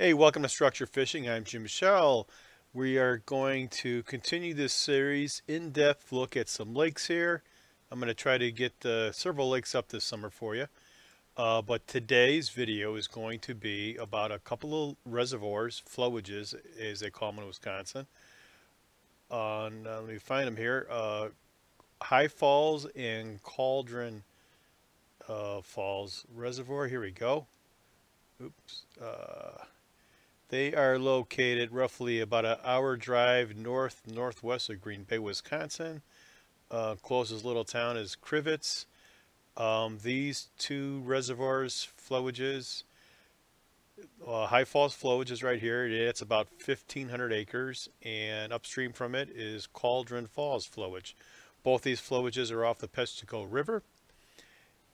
Hey, welcome to Structure Fishing. I'm Jim Shell. We are going to continue this series, in-depth look at some lakes here. I'm going to try to get several lakes up this summer for you. But today's video is going to be about a couple of reservoirs, flowages, as they call them in Wisconsin. Let me find them here. High Falls and Caldron Falls Reservoir. Here we go. Oops. They are located roughly about an hour drive northwest of Green Bay, Wisconsin. Closest little town is Crivets. These two reservoirs, flowages, High Falls flowage is right here. It's about 1,500 acres, and upstream from it is Caldron Falls flowage. Both these flowages are off the Peshtigo River,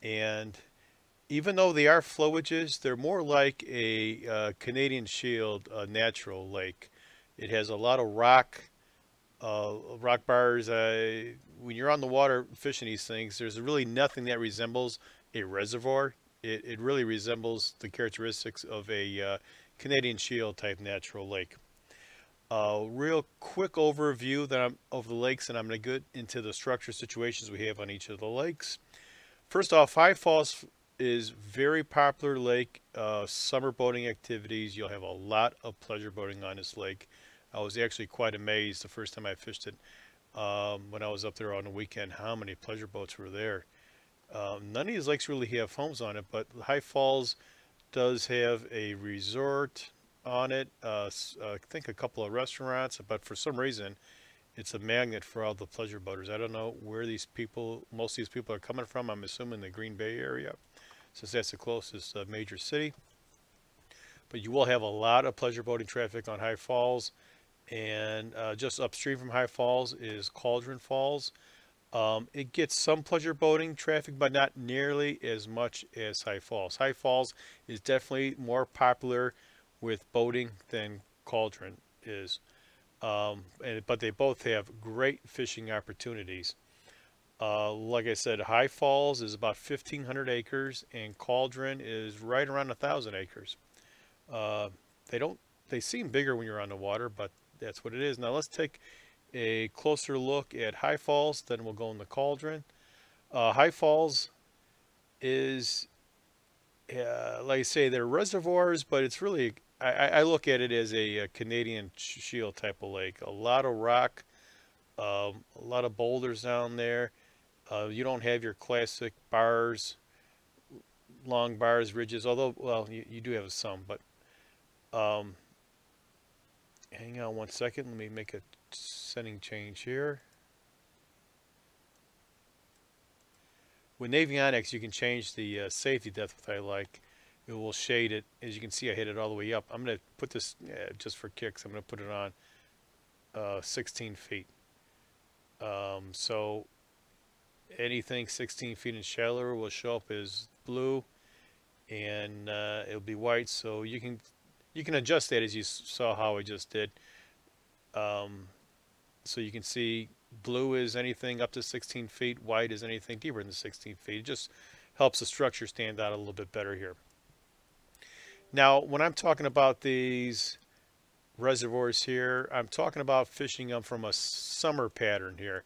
and even though they are flowages, they're more like a Canadian Shield natural lake. It has a lot of rock bars. When you're on the water fishing these things, there's really nothing that resembles a reservoir. It really resembles the characteristics of a Canadian Shield type natural lake. Real quick overview of the lakes, and I'm going to get into the structure situations we have on each of the lakes. First off, High Falls is very popular lake. Summer boating activities. You'll have a lot of pleasure boating on this lake. I was actually quite amazed the first time I fished it when I was up there on the weekend how many pleasure boats were there. None of these lakes really have homes on it, but High Falls does have a resort on it. I think a couple of restaurants, but for some reason it's a magnet for all the pleasure boaters. I don't know where most of these people are coming from. I'm assuming the Green Bay area, since that's the closest major city. But you will have a lot of pleasure boating traffic on High Falls, and just upstream from High Falls is Caldron Falls. It gets some pleasure boating traffic, but not nearly as much as High Falls. High Falls is definitely more popular with boating than Caldron is. But they both have great fishing opportunities. Like I said, High Falls is about 1,500 acres, and Caldron is right around 1,000 acres. Uh, they seem bigger when you're on the water, but that's what it is. Now let's take a closer look at High Falls, then we'll go into Caldron. High Falls is, like I say, they're reservoirs, but it's really, I look at it as a Canadian Shield type of lake. A lot of rock, a lot of boulders down there. You don't have your classic bars, long bars, ridges, although, well, you do have some, but hang on one second. Let me make a setting change here. With Navionics, you can change the safety depth, which I like. It will shade it. As you can see, I hit it all the way up. I'm going to put this, just for kicks, I'm going to put it on 16 feet. So anything 16 feet and shallower will show up as blue, and it'll be white. So you can adjust that as you saw how I just did. So you can see blue is anything up to 16 feet, white is anything deeper than 16 feet. It just helps the structure stand out a little bit better here. Now, when I'm talking about these reservoirs here, I'm talking about fishing them from a summer pattern here.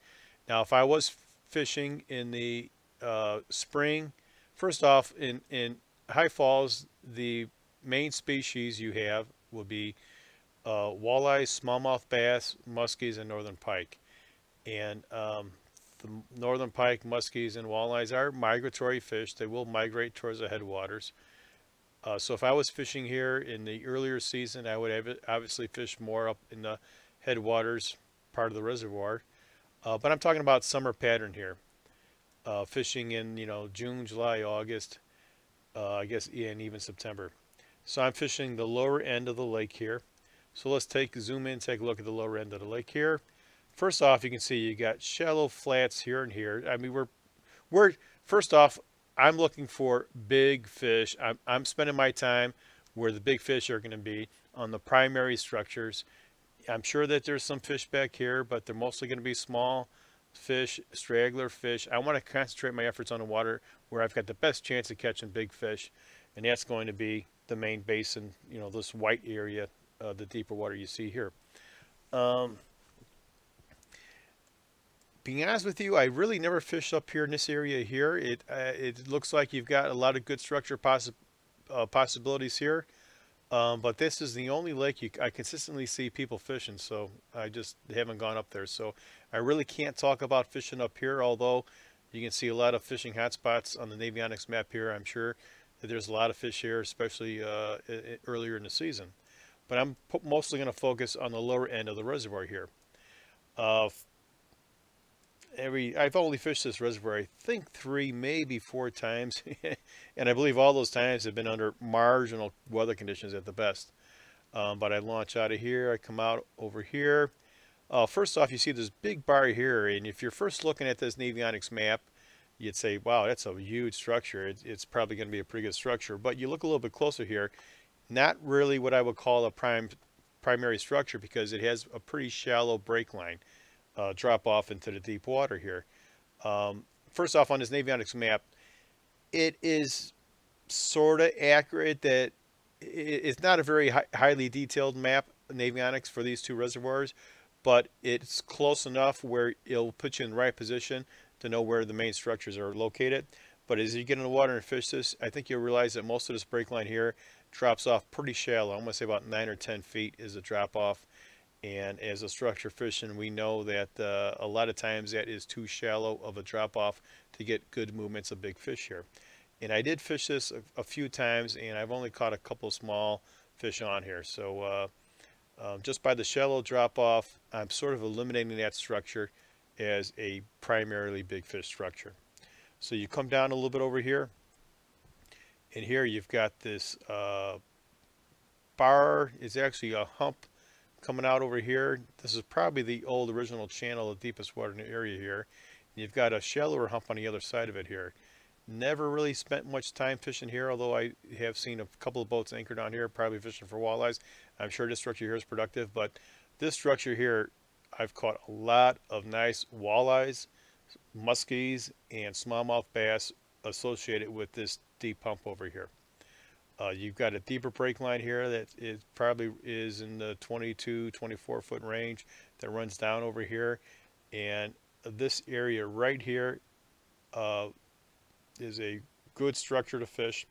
Now, if I was fishing in the spring, first off, in High Falls, the main species you have will be walleyes, smallmouth bass, muskies, and northern pike. And the northern pike, muskies, and walleyes are migratory fish. They will migrate towards the headwaters. So if I was fishing here in the earlier season, I would obviously fish more up in the headwaters part of the reservoir. But I'm talking about summer pattern here. Fishing in, June, July, August, I guess, and even September. So I'm fishing the lower end of the lake here. So let's zoom in, take a look at the lower end of the lake here. First off, you can see you got shallow flats here and here. I mean, first off, I'm looking for big fish. I'm spending my time where the big fish are going to be on the primary structures. I'm sure that there's some fish back here, but they're mostly going to be small fish, straggler fish. I want to concentrate my efforts on the water where I've got the best chance of catching big fish, and that's going to be the main basin, you know, this white area, the deeper water you see here. Um, being honest with you, I really never fished up here in this area here. It looks like you've got a lot of good structure possibilities here. But this is the only lake I consistently see people fishing, so I just haven't gone up there. So I really can't talk about fishing up here, although you can see a lot of fishing hotspots on the Navionics map here. I'm sure that there's a lot of fish here, especially earlier in the season. But I'm mostly going to focus on the lower end of the reservoir here. Uh, I've only fished this reservoir, I think 3, maybe 4 times, and I believe all those times have been under marginal weather conditions at the best. But I launch out of here, I come out over here. First off, you see this big bar here, and if you're first looking at this Navionics map, you'd say, wow, that's a huge structure. It's probably going to be a pretty good structure. But you look a little bit closer here, not really what I would call a primary structure, because it has a pretty shallow break line. Drop off into the deep water here. First off, on this Navionics map, it is sort of accurate that it's not a very highly detailed map, Navionics, for these 2 reservoirs, but it's close enough where it'll put you in the right position to know where the main structures are located. But as you get in the water and fish this, I think you'll realize that most of this break line here drops off pretty shallow. I'm going to say about 9 or 10 feet is the drop off. And as a structure fishing, we know that a lot of times that is too shallow of a drop off to get good movements of big fish here. And I did fish this a few times, and I've only caught a couple small fish on here. So just by the shallow drop off, I'm sort of eliminating that structure as a primarily big fish structure. So you come down a little bit over here, and here you've got this bar. It's actually a hump coming out over here. This is probably the old original channel, the deepest water in the area here. You've got a shallower hump on the other side of it here. Never really spent much time fishing here, although I have seen a couple of boats anchored on here, probably fishing for walleyes. I'm sure this structure here is productive, but this structure here, I've caught a lot of nice walleyes, muskies, and smallmouth bass associated with this deep hump over here. You've got a deeper break line here that probably is in the 22, 24 foot range that runs down over here. And this area right here is a good structure to fish.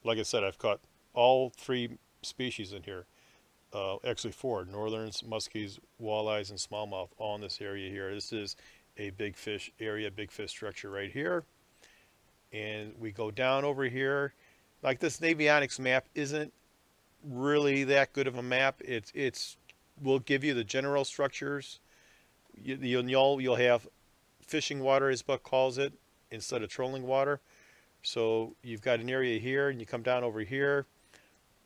Like I said, I've caught all 3 species in here. Actually 4, northerns, muskies, walleyes, and smallmouth, all in this area here. This is a big fish area, big fish structure right here. And we go down over here. Like, this Navionics map isn't really that good of a map. It's will give you the general structures. You'll have fishing water, as Buck calls it, instead of trolling water. So you've got an area here, and you come down over here.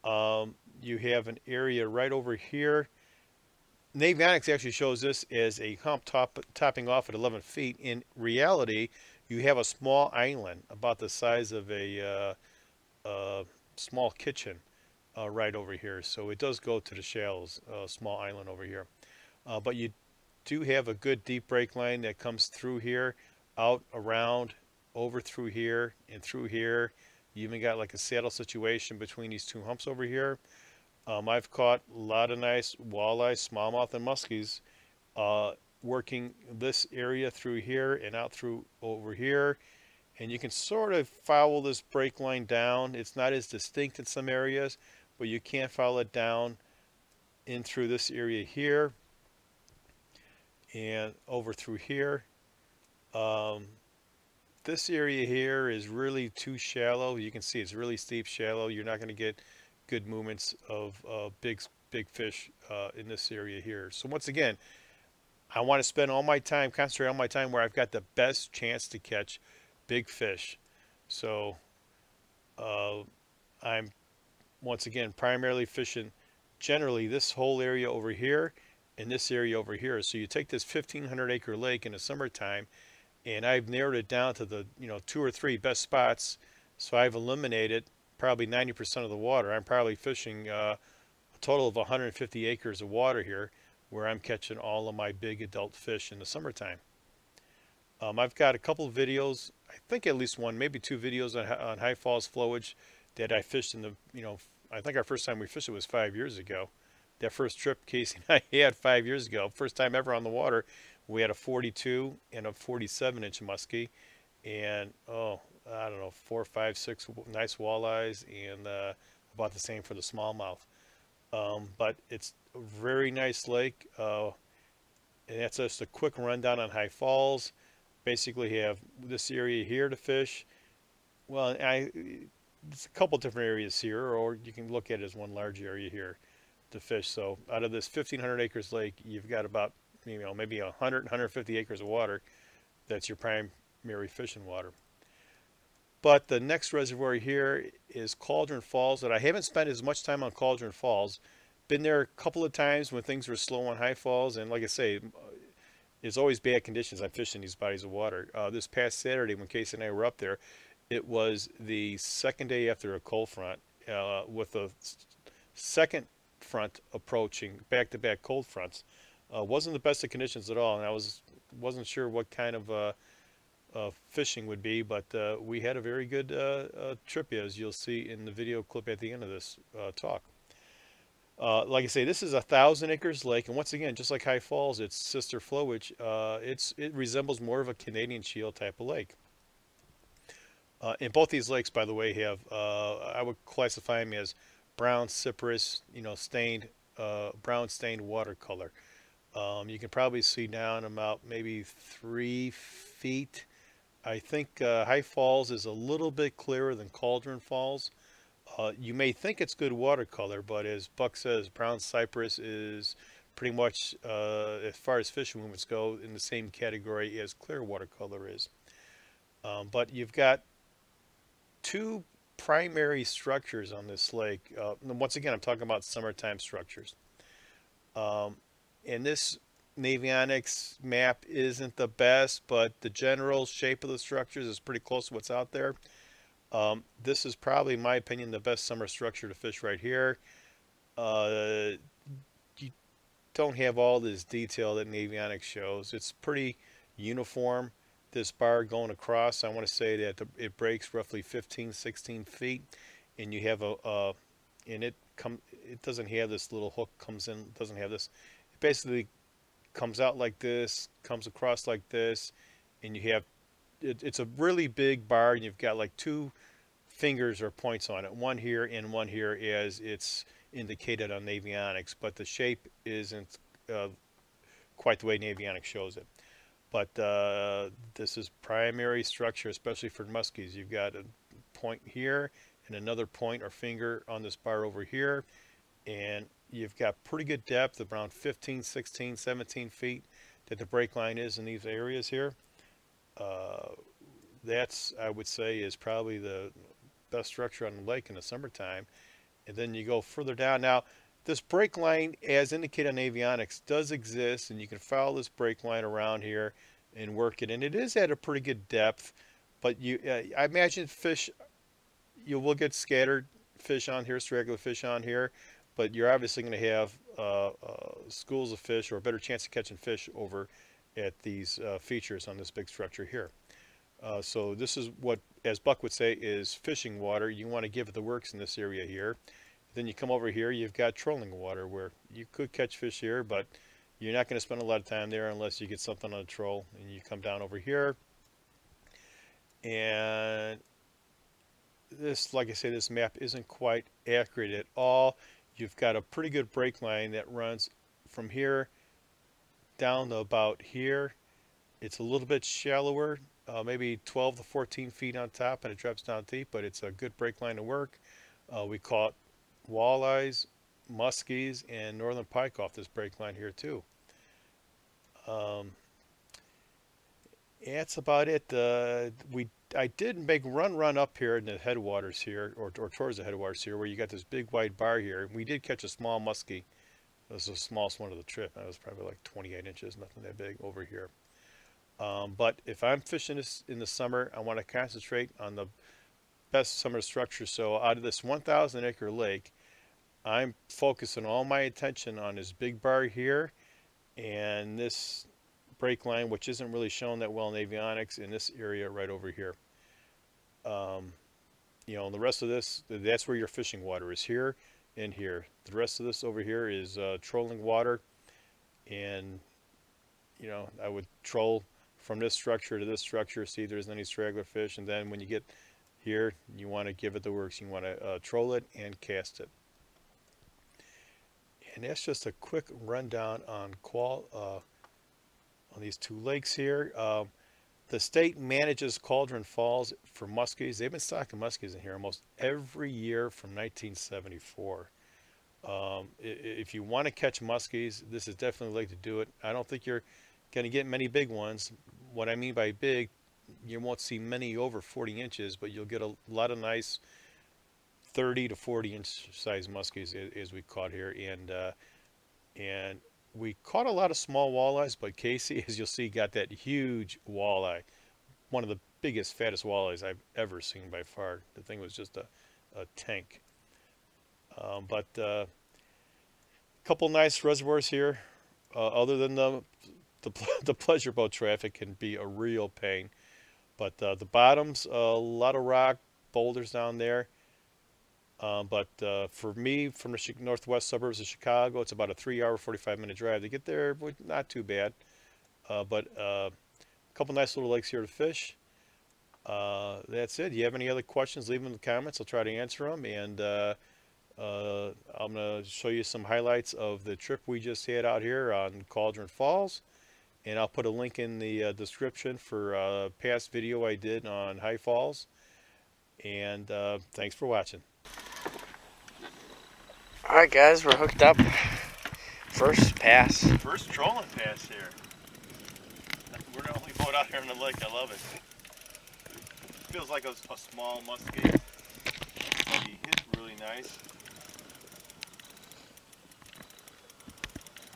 You have an area right over here. Navionics actually shows this as a hump topping off at 11 feet. In reality, you have a small island about the size of a small kitchen right over here. So it does go to the shallows, small island over here. But you do have a good deep break line that comes through here, out, around, over through here, and through here. You even got like a saddle situation between these 2 humps over here. I've caught a lot of nice walleye, smallmouth, and muskies working this area through here and out through over here. And you can sort of follow this break line down. It's not as distinct in some areas, but you can follow it down in through this area here and over through here. This area here is really too shallow. You can see it's really steep, shallow. You're not going to get good movements of big fish in this area here. So once again, I want to spend all my time, concentrate all my time where I've got the best chance to catch big fish. So I'm once again primarily fishing generally this whole area over here and this area over here. So you take this 1,500 acre lake in the summertime, and I've narrowed it down to the 2 or 3 best spots. So I've eliminated probably 90% of the water. I'm probably fishing a total of 150 acres of water here, where I'm catching all of my big adult fish in the summertime. I've got a couple of videos, I think at least 1, maybe 2 videos on High Falls flowage that I fished in the I think our first time we fished it was 5 years ago. That first trip Casey and I had 5 years ago, first time ever on the water, we had a 42 and a 47-inch muskie, and oh, I don't know, 4, 5, 6 nice walleyes, and about the same for the smallmouth. But it's a very nice lake, and that's just a quick rundown on High Falls. Basically, you have this area here to fish. Well, it's a couple different areas here, or you can look at it as one large area here to fish. So out of this 1,500 acres lake, you've got about, maybe 100, 150 acres of water. That's your primary fishing water. But the next reservoir here is Caldron Falls, and I haven't spent as much time on Caldron Falls. Been there a couple of times when things were slow on High Falls, and like I say, it's always bad conditions. I'm fishing these bodies of water. This past Saturday, when Casey and I were up there, it was the second day after a cold front, with a second front approaching, back-to-back cold fronts. Wasn't the best of conditions at all, and I wasn't sure what kind of fishing would be, but we had a very good trip, as you'll see in the video clip at the end of this talk. Like I say, this is a 1,000 acres lake, and once again, just like High Falls, its sister flowage, it resembles more of a Canadian Shield type of lake. And both these lakes, by the way, have I would classify them as brown cypress, stained, brown stained watercolor. You can probably see down about maybe 3 feet. I think High Falls is a little bit clearer than Caldron Falls. You may think it's good watercolor, but as Buck says, brown cypress is pretty much, as far as fishing movements go, in the same category as clear watercolor is. But you've got two primary structures on this lake. Once again, I'm talking about summertime structures. And this Navionics map isn't the best, but the general shape of the structures is pretty close to what's out there. This is probably, in my opinion, the best summer structure to fish right here. You don't have all this detail that Navionics shows. It's pretty uniform. This bar going across, I want to say that it breaks roughly 15, 16 feet, and you have it doesn't have this little hook comes in, it doesn't have this. It basically comes out like this, comes across like this, and you have, it's a really big bar, and you've got like 2 fingers or points on it, one here and one here, as it's indicated on Navionics, but the shape isn't quite the way Navionics shows it. But this is primary structure, especially for muskies. You've got a point here and another point or finger on this bar over here, and you've got pretty good depth, around 15, 16, 17 feet that the break line is in these areas here. That's, I would say, is probably the best structure on the lake in the summertime. And then you go further down. Now, this break line, as indicated on Navionics, does exist, and you can follow this break line around here and work it. And it is at a pretty good depth, but I imagine fish, you will get scattered fish on here, straggler fish on here, but you're obviously going to have schools of fish, or a better chance of catching fish over at these features on this big structure here. So this is what, as Buck would say, is fishing water. You want to give it the works in this area here. Then you come over here, you've got trolling water, where you could catch fish here, but you're not going to spend a lot of time there unless you get something on a troll. And you come down over here, and this, like I say, this map isn't quite accurate at all. You've got a pretty good break line that runs from here down to about here. It's a little bit shallower, maybe 12 to 14 feet on top, and it drops down deep, but it's a good break line to work. We caught walleyes, muskies, and northern pike off this break line here too. That's about it. I did make run up here in the headwaters here, or towards the headwaters here, where you got this big wide bar here. We did catch a small muskie. This was the smallest one of the trip. That was probably like 28 inches, nothing that big over here. But if I'm fishing this in the summer, I want to concentrate on the best summer structure. So out of this 1,000 acre lake, I'm focusing all my attention on this big bar here and this break line, which isn't really shown that well in Navionics, in this area right over here. you know, the rest of this, that's where your fishing water is, here and here. The rest of this over here is trolling water, and you know, I would troll from this structure to this structure, see if there's any straggler fish, and then when you get here, you want to give it the works. You want to troll it and cast it. And that's just a quick rundown on on these two lakes here. The state manages Caldron Falls for muskies. They've been stocking muskies in here almost every year from 1974. If you want to catch muskies, this is definitely a lake to do it. I don't think you're going to get many big ones. What I mean by big, you won't see many over 40 inches, but you'll get a lot of nice 30 to 40 inch size muskies as we caught here. And we caught a lot of small walleyes, but Casey, as you'll see, got that huge walleye, one of the biggest, fattest walleyes I've ever seen by far. The thing was just a tank. But a couple nice reservoirs here. Other than the pleasure boat traffic can be a real pain, but the bottoms, a lot of rock boulders down there. But for me, from the northwest suburbs of Chicago, it's about a 3-hour, 45-minute drive to get there. Not too bad. But a couple nice little lakes here to fish. That's it. Do you have any other questions, leave them in the comments. I'll try to answer them. And I'm going to show you some highlights of the trip we just had out here on Caldron Falls. And I'll put a link in the description for a past video I did on High Falls. And thanks for watching. Alright guys, we're hooked up. First pass. First trolling pass here. We're the only boat out here on the lake. I love it. Feels like a small muskie. He hit really nice.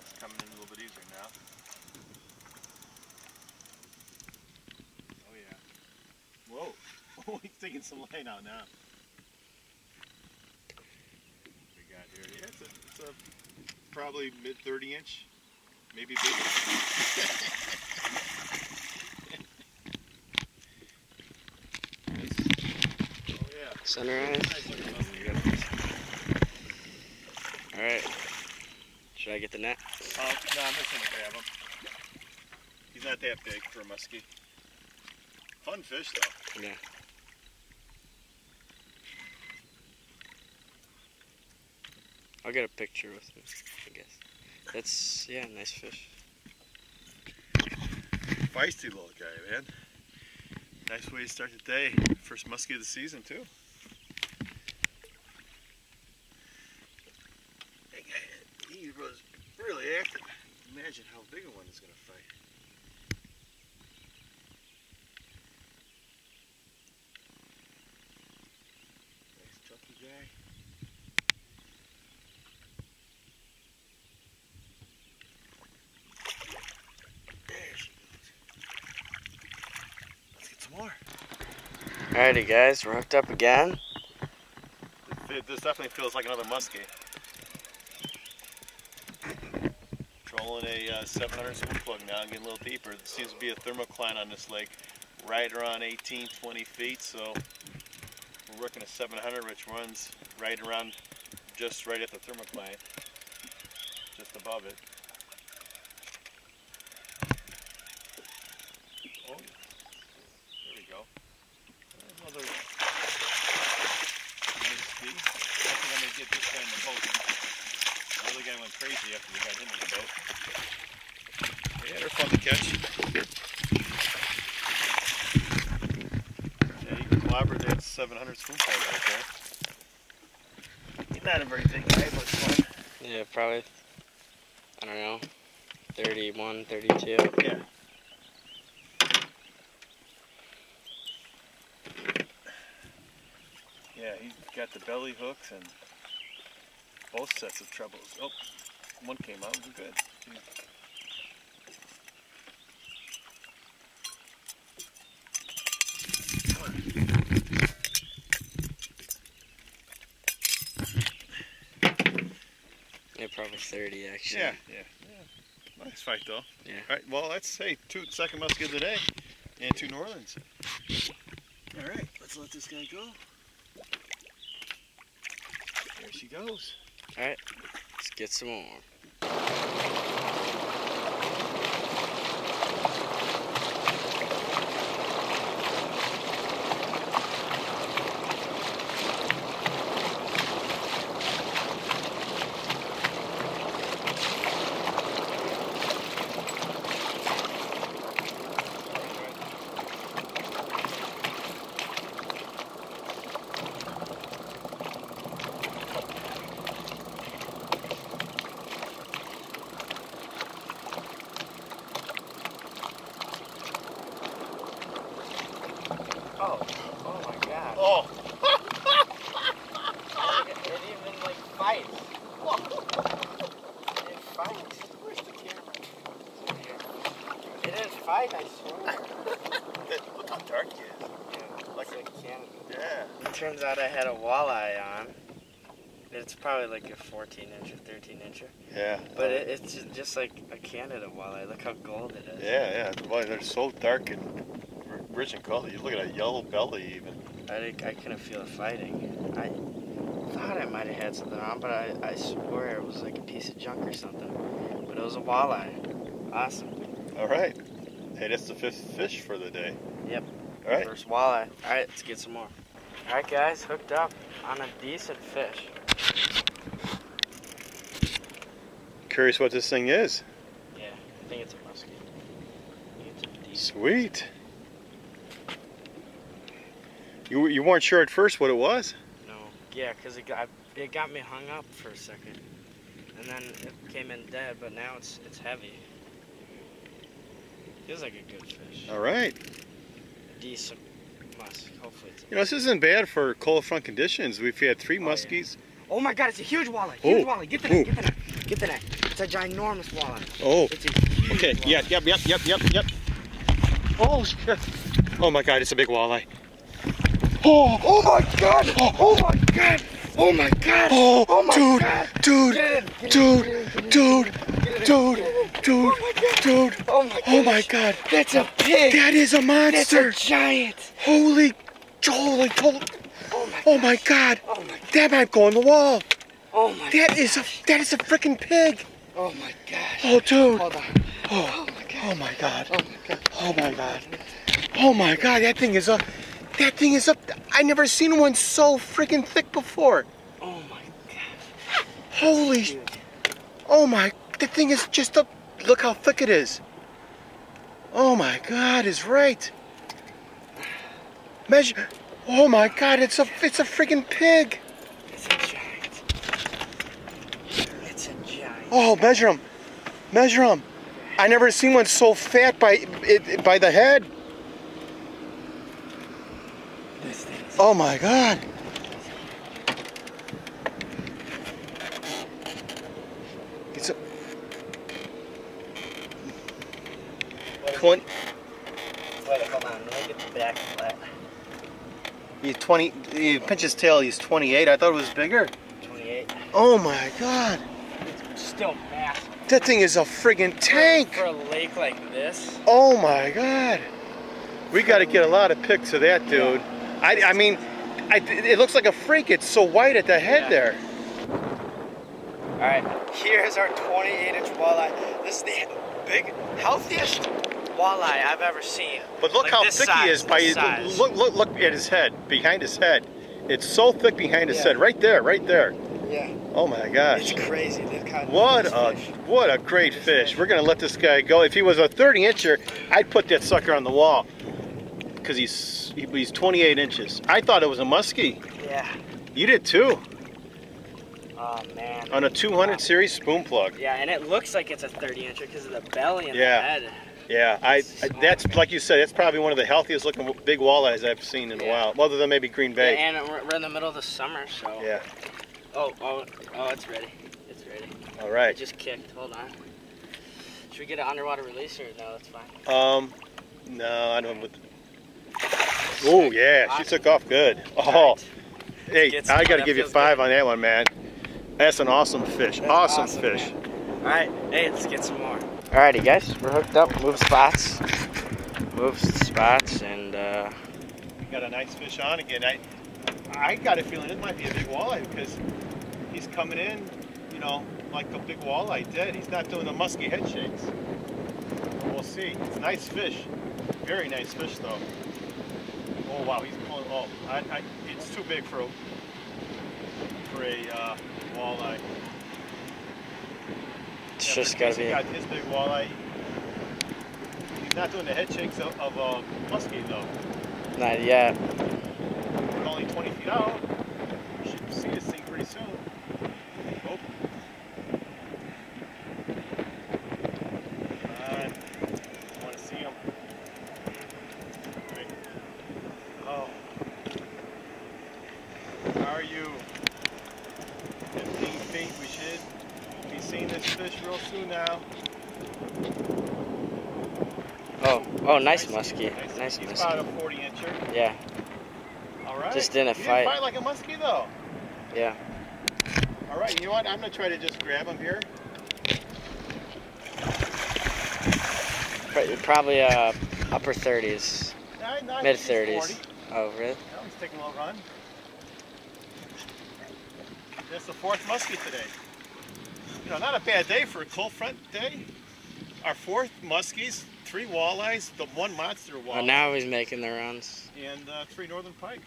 It's coming in a little bit easier now. Oh yeah. Whoa. He's taking some line out now. Here. Yeah, it's a probably mid 30 inch, maybe bigger. Oh yeah. Sunrise. Alright. Should I get the net? No, I'm just gonna grab him. He's not that big for a muskie. Fun fish though. Yeah. I'll get a picture with me, I guess. That's, yeah, nice fish. Feisty little guy, man. Nice way to start the day. First muskie of the season, too. He was really active. Imagine how big a one is going to fight. Nice chunky guy. More. Alrighty guys, we're hooked up again. This definitely feels like another muskie. Trolling a 700 spoon plug now and getting a little deeper. There seems to be a thermocline on this lake right around 18, 20 feet. So we're working a 700 which runs right around, just right at the thermocline, just above it. Oh, there we go. Another nice speed. I think I'm going to get this guy in the boat. The other guy went crazy after we got into the boat. Yeah, they're fun to catch. Yeah, you can clobber that 700 spoon plug right there. He's not a very big guy, but it's fun. Yeah, probably, I don't know, 31, 32. Yeah. Yeah, he's got the belly hooks and both sets of trebles. Oh, one came out. We're good. Yeah, probably 30 actually. Yeah. Nice fight though. Yeah. All right. Well, let's say second muskie of the day and 2 Northerns. All right. Let's let this guy go. she goes. All right, let's get some more. Oh my God. Oh. It even like fights. It fights. Where's the camera? It didn't fight, I swear. Look how dark it is. Yeah, like a cannon. Yeah. It turns out I had a walleye on. It's probably like a 14-inch or 13-incher. Yeah. But it's just like a Canada walleye. Look how gold it is. Yeah. Well, they're so dark and rich in color. You look at a yellow belly even. I couldn't feel it fighting. I thought I might have had something on, but I swear it was like a piece of junk or something. But it was a walleye. Awesome. All right. Hey, that's the 5th fish for the day. Yep. All right. First walleye. All right, let's get some more. All right, guys, hooked up on a decent fish. Curious what this thing is. Yeah, I think it's a muskie. I think it's a decent. Sweet. You weren't sure at first what it was? No. Yeah, because it got me hung up for a second, and then it came in dead. But now it's heavy. Feels like a good fish. All right. Decent musk. Hopefully it's. You know, this isn't bad for cold front conditions. We've had 3 muskies. Oh my God! It's a huge walleye. Oh. Huge walleye. Get the net. Get the net. Get the net. It's a ginormous walleye. Oh. It's a huge Okay. walleye. Yep. Oh shit! Oh my God! It's a big walleye. Oh! Oh my God! Oh my God! Oh my God! Oh! Oh my Dude! God! Dude! Dude! Oh my God! Oh my God! That's a pig! That is a monster! That's a giant! Holy! Oh my Oh my God! Oh my God! That might go on the wall. Oh my That is a freaking pig. Oh my gosh! Oh dude! Hold on! Oh Oh my God! my God! Oh my God! Oh my God! Oh my God! That thing is up. I never seen one so freaking thick before. Oh my God! Holy! Oh my! That thing is just up. Look how thick it is. Oh my God! Is right. Measure. Oh my God! It's a freaking pig. It's a giant. It's a giant. Oh, measure him. Measure him. I never seen one so fat by the head. This thing is Oh my God. It's a 20. Wait, hold on. Let me get the back flat. He's 20. You pinch his tail. He's 28. I thought it was bigger. 28. Oh my God. It's still massive. That thing is a friggin' tank. For a lake like this. Oh my God. We got to get a lot of pics of that dude. I mean, it looks like a freak. It's so white at the head there. All right, here's our 28-inch walleye. This is the healthiest walleye I've ever seen. But look Like how this thick he is. size, this size. Look at his head. Behind his head, it's so thick behind his Yeah. head. Right there. Yeah, Oh my gosh. it's crazy. They've caught What this a fish. what a great fish. We're gonna let this guy go. If he was a 30-incher, I'd put that sucker on the wall because he's 28 inches. I thought it was a muskie. Yeah. You did too. Oh man. On a 200 series spoon plug. Yeah, and it looks like it's a 30-incher because of the belly and Yeah. the head. Yeah, that's like you said. That's probably one of the healthiest looking big walleyes I've seen in a while, other than maybe Green Bay. Yeah, and we're in the middle of the summer, so. Yeah. Oh, it's ready. It's ready. All It right. just kicked. Hold on. Should we get an underwater release or no? That's fine. No, I don't. Oh yeah, she took off good. Oh, hey, I got to give you 5 on that one, man. That's an awesome fish. Awesome fish. All right, hey, let's get some more. Alrighty, guys, we're hooked up. Move spots, and We got a nice fish on again. I got a feeling it might be a big walleye because he's coming in, you know, like a big walleye did. He's not doing the musky head shakes. We'll see. It's a nice fish. Very nice fish, though. Oh, wow, he's pulling. Oh, it's too big for a walleye. It's just gotta be. He got his big walleye. He's not doing the head shakes of a muskie, though. Not yet. We're only 20 feet out. We should see this thing pretty soon. Oh. Come on. I want to see him. Right. Oh. How are you? 15 feet. We should be seeing this fish real soon now. Oh, nice muskie. Nice He's muskie. about a 40-incher. Yeah. All right. Just didn't He fight. didn't fight like a muskie, though. Yeah. All right, you know what? I'm going to try to just grab him here. Probably upper 30s. Mid 30s. Oh, really? Now he's taking a little run. That's the fourth muskie today. You know, not a bad day for a cold front day. Our fourth muskies, 3 walleyes, the 1 monster walleye. Oh, now he's making the runs. And 3 northern pike.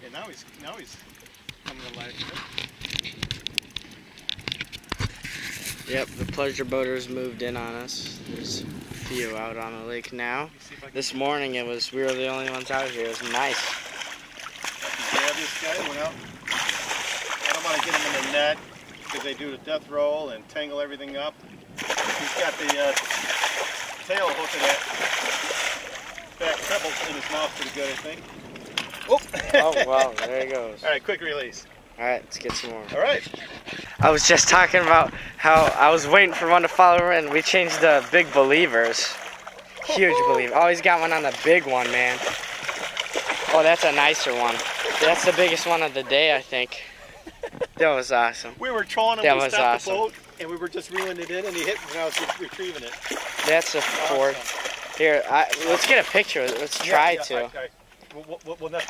And now he's coming to life. Yep, the pleasure boaters moved in on us. There's a few out on the lake now. This morning we were the only ones out here. It was nice. Grab this guy, went out. I don't want to get him in the net because they do the death roll and tangle everything up. He's got the tail hooking that back treble in his mouth pretty good, I think. Oh, Oh, wow, there he goes. All right, quick release. All right, let's get some more. All right. I was just talking about how I was waiting for one to follow in. We changed the big believers. Huge believer. Oh, he's got one on the big one, man. Oh, that's a nicer one. That's the biggest one of the day, I think. That was awesome. We were trolling him, That we was stopped awesome. the boat, and we were just reeling it in, and he hit when I was retrieving it. That's a fourth. Here, let's get a picture. Let's try to. Okay. Well, that's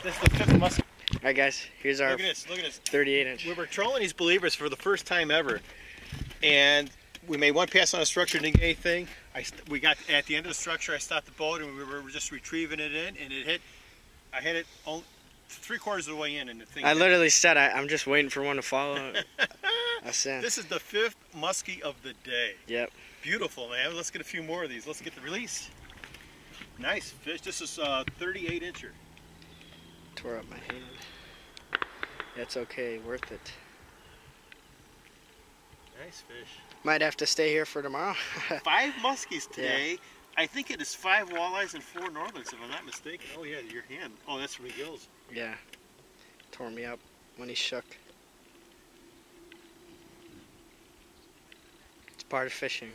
this is the 5th muskie. All right, guys. Here's our Look at this. Look at this. 38-inch. We were trolling these believers for the first time ever, and we made one pass on a structure, didn't get anything. We got at the end of the structure. I stopped the boat, and we were just retrieving it in, and it hit. I hit it only 3/4 of the way in, and the thing. I literally said I'm just waiting for one to follow. That's it. This is the 5th muskie of the day. Yep. Beautiful, man. Let's get a few more of these. Let's get the release. Nice fish. This is a 38-incher. Tore up my hand. That's okay. Worth it. Nice fish. Might have to stay here for tomorrow. 5 muskies today. I think it is 5 walleyes and 4 northerns, if I'm not mistaken. Oh yeah, your hand. Oh, that's from the gills. Yeah. Tore me up when he shook. It's part of fishing.